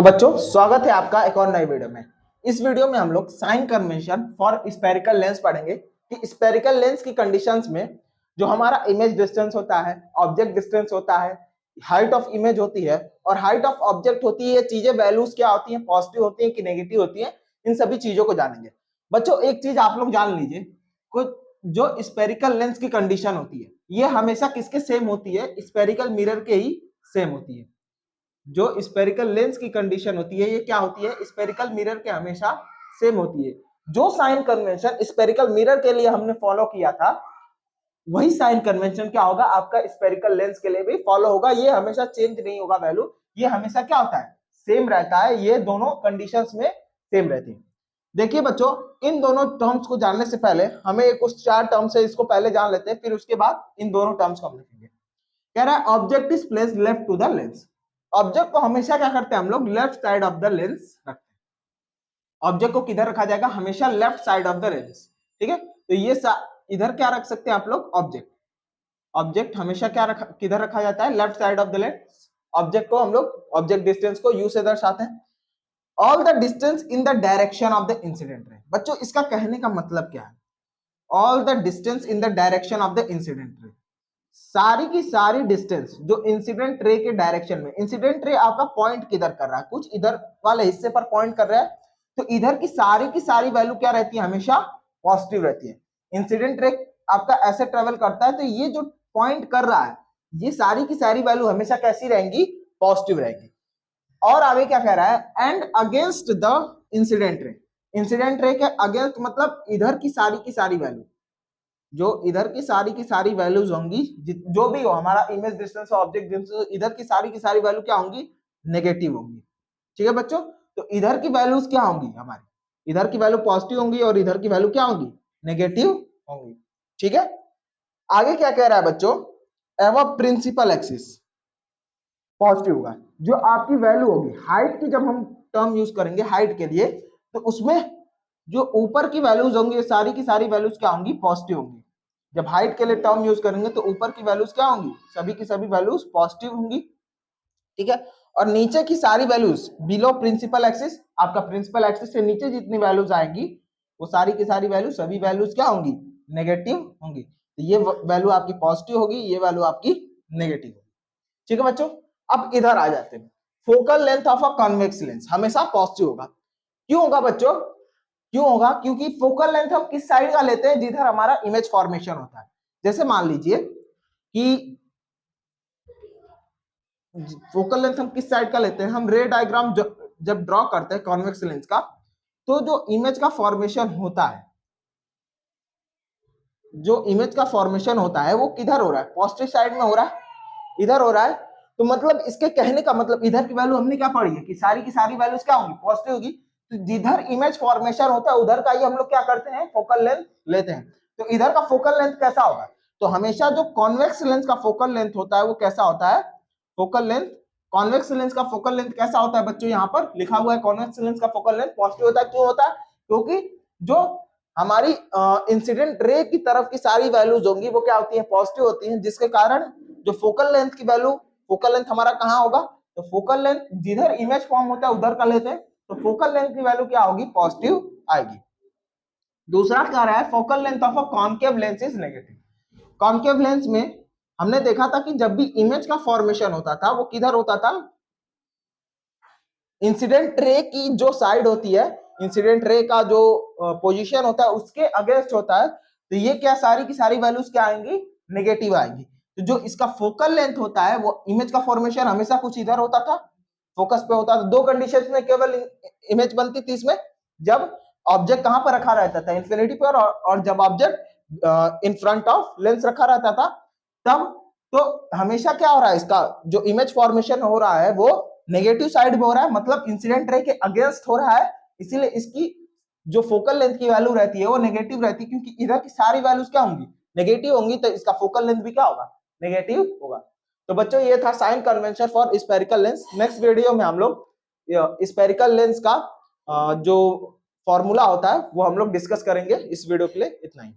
तो बच्चों स्वागत है आपका एक और नई वीडियो में। इस वीडियो में हम लोग sign convention for spherical lens पढ़ेंगे कि स्फेरिकल लेंस की कंडीशंस में जो हमारा इमेज डिस्टेंस होता है, ऑब्जेक्ट डिस्टेंस होता है, हाइट ऑफ इमेज होती है और हाइट ऑफ ऑब्जेक्ट होती है, ये चीजें वैल्यूज क्या होती हैं, पॉजिटिव होती हैं कि नेगेटिव होती हैं, इन सभी चीजों को जानेंगे। बच्चों एक चीज आप लोग जान लीजिए, कुछ जो स्फेरिकल लेंस की कंडीशन होती है ये हमेशा किसके सेम होती है, स्फेरिकल मिरर के ही सेम होती है। जो स्फेरिकल लेंस की कंडीशन होती है ये क्या होती है, स्फेरिकल मिरर के हमेशा सेम होती है। जो साइन कन्वेंशन स्फेरिकल मिरर के लिए हमने फॉलो किया था वही साइन कन्वेंशन क्या होगा आपका स्फेरिकल लेंस के लिए भी फॉलो होगा। ये हमेशा चेंज नहीं होगा, वैल्यू ये हमेशा क्या होता है, सेम रहता है। ये दोनों कंडीशंस में सेम रहती है। देखिए बच्चों, इन दोनों टर्म्स को जानने से पहले हमें एक उस चार टर्म्स है इसको पहले जान लेते हैं, फिर उसके बाद इन दोनों टर्म्स को हम लिखेंगे। कह रहा है object is placed left to the lens. Object को हमेशा क्या करते हैं हम लोग, left side of the lens रखते हैं। ऑब्जेक्ट को किधर रखा जाएगा, हमेशा left side of the lens. ठीक है, तो ये इधर क्या रख सकते हैं आप लोग, ऑब्जेक्ट। ऑब्जेक्ट हमेशा क्या किधर रखा जाता है, left side of the lens. Object को हम लोग ऑब्जेक्ट डिस्टेंस को यू से दर्शाते हैं। All the distance in the direction of the incident ray. बच्चों इसका कहने का मतलब क्या है, all the distance in the direction of the incident ray. सारी की सारी डिस्टेंस जो इंसिडेंट रे के डायरेक्शन में, इंसिडेंट रे आपका पॉइंट किधर कर रहा है, कुछ इधर वाले हिस्से पर पॉइंट कर रहा है, तो इधर की सारी वैल्यू क्या रहती है, हमेशा पॉजिटिव रहती है। इंसिडेंट रे आपका ऐसे ट्रेवल करता है तो ये जो पॉइंट कर रहा है ये सारी की सारी वैल्यू हमेशा कैसी रहेंगी, पॉजिटिव रहेगी। और आगे क्या कह रहा है, and against the incident ray. Incident ray के अगेंस्ट मतलब इधर की सारी वैल्यू, जो इधर की सारी वैल्यूज होंगी, जो भी हो हमारा इमेज डिस्टेंस और ऑब्जेक्ट डिस्टेंस, इधर की सारी वैल्यू क्या होंगी, नेगेटिव होंगी। ठीक है बच्चों, तो इधर की वैल्यूज क्या होंगी हमारी, इधर की वैल्यू पॉजिटिव होंगी और इधर की वैल्यू क्या होंगी, नेगेटिव होंगी। ठीक है, आगे क्या कह रहा है बच्चों, एवं प्रिंसिपल एक्सिस पॉजिटिव होगा। जो आपकी वैल्यू होगी हाइट की, जब हम टर्म यूज करेंगे हाइट के लिए तो उसमें जो ऊपर की वैल्यूज होंगी सारी की सारी वैल्यूज क्या होंगी, पॉजिटिव होंगी। जब हाइट के लिए टर्म यूज करेंगे तो ऊपर की वैल्यूज क्या होंगी, सभी की सभी वैल्यूज पॉजिटिव होंगी। ठीक है, और नीचे की सारी वैल्यूज बिलो प्रिंसिपल एक्सिस, आपका प्रिंसिपल एक्सिस से नीचे जितनी वैल्यूज आएंगी वो सारी की सारी वैल्यू, सभी वैल्यूज क्या होंगी, नेगेटिव होंगी। तो ये वैल्यू आपकी पॉजिटिव होगी, ये वैल्यू आपकी नेगेटिव होगी। ठीक है बच्चों, अब इधर आ जाते हैं। Focal length of a convex lens हमेशा पॉजिटिव होगा। क्यों होगा बच्चों, क्यों होगा, क्योंकि फोकल लेंथ हम किस साइड का लेते हैं, जिधर हमारा इमेज फॉर्मेशन होता है। जैसे मान लीजिए कि फोकल लेंथ हम किस साइड का लेते हैं, हम रे डायग्राम जब ड्रॉ करते हैं कॉन्वेक्स लेंस का, तो जो इमेज का फॉर्मेशन होता है, जो इमेज का फॉर्मेशन होता है वो किधर हो रहा है, पॉजिटिव साइड में हो रहा है, इधर हो रहा है। तो मतलब इसके कहने का मतलब इधर की वैल्यू हमने क्या पढ़ी है कि सारी की सारी वैल्यूज क्या होंगी, पॉजिटिव होगी। तो जिधर इमेज फॉर्मेशन होता है उधर का ही हम लोग क्या करते हैं, फोकल लेंथ लेते हैं। तो इधर का फोकल लेंथ कैसा होगा, तो हमेशा जो कॉन्वेक्स लेंस का फोकल लेंथ होता है वो कैसा होता है, फोकल लेंथ, कॉन्वेक्स लेंस का फोकल लेंथ कैसा होता है बच्चों, यहाँ पर लिखा हुआ है कॉन्वेक्स लेंस का फोकल लेंथ पॉजिटिव होता है। क्यों होता है, क्योंकि जो हमारी इंसिडेंट रे की तरफ की सारी वैल्यूज होंगी वो क्या होती है, पॉजिटिव होती हैं, जिसके कारण जो फोकल लेंथ की वैल्यू, फोकल लेंथ हमारा कहाँ होगा, तो फोकल लेंथ जिधर इमेज फॉर्म होता है उधर का लेते हैं, तो फोकल लेंथ की वैल्यू क्या होगी, पॉजिटिव आएगी। दूसरा क्या रहा है, focal length of a concave lens is negative. Concave lens में हमने देखा था कि जब भी इमेज का फॉर्मेशन होता था वो किधर होता था, इंसिडेंट रे की जो साइड होती है, इंसिडेंट रे का जो पोजीशन होता है उसके अगेंस्ट होता है। तो ये क्या सारी की सारी वैल्यूज क्या आएंगी, नेगेटिव आएंगी। तो जो इसका फोकल लेंथ होता है वो इमेज का फॉर्मेशन हमेशा कुछ इधर होता था, फोकस पे होता था। दो कंडीशंस में केवल इमेज बनती थी इसमें, जब ऑब्जेक्ट कहां पर रखा रहता था, इंफिनिटी पर, और जब object in front of lens रखा रहता था तब। तो हमेशा क्या हो रहा है, इसका जो इमेज फॉर्मेशन हो रहा है वो नेगेटिव साइड में हो रहा है, मतलब इंसिडेंट रे के अगेंस्ट हो रहा है, इसीलिए इसकी जो फोकल लेंथ की वैल्यू रहती है वो नेगेटिव रहती है, क्योंकि इधर की सारी वैल्यूज क्या होंगी, नेगेटिव होंगी, तो इसका फोकल लेंथ भी क्या होगा, नेगेटिव होगा। तो बच्चों ये था sine convention for spherical lens. Next video में हम लोग स्फेरिकल लेंस का जो फॉर्मूला होता है वो हम लोग डिस्कस करेंगे। इस वीडियो के लिए इतना ही।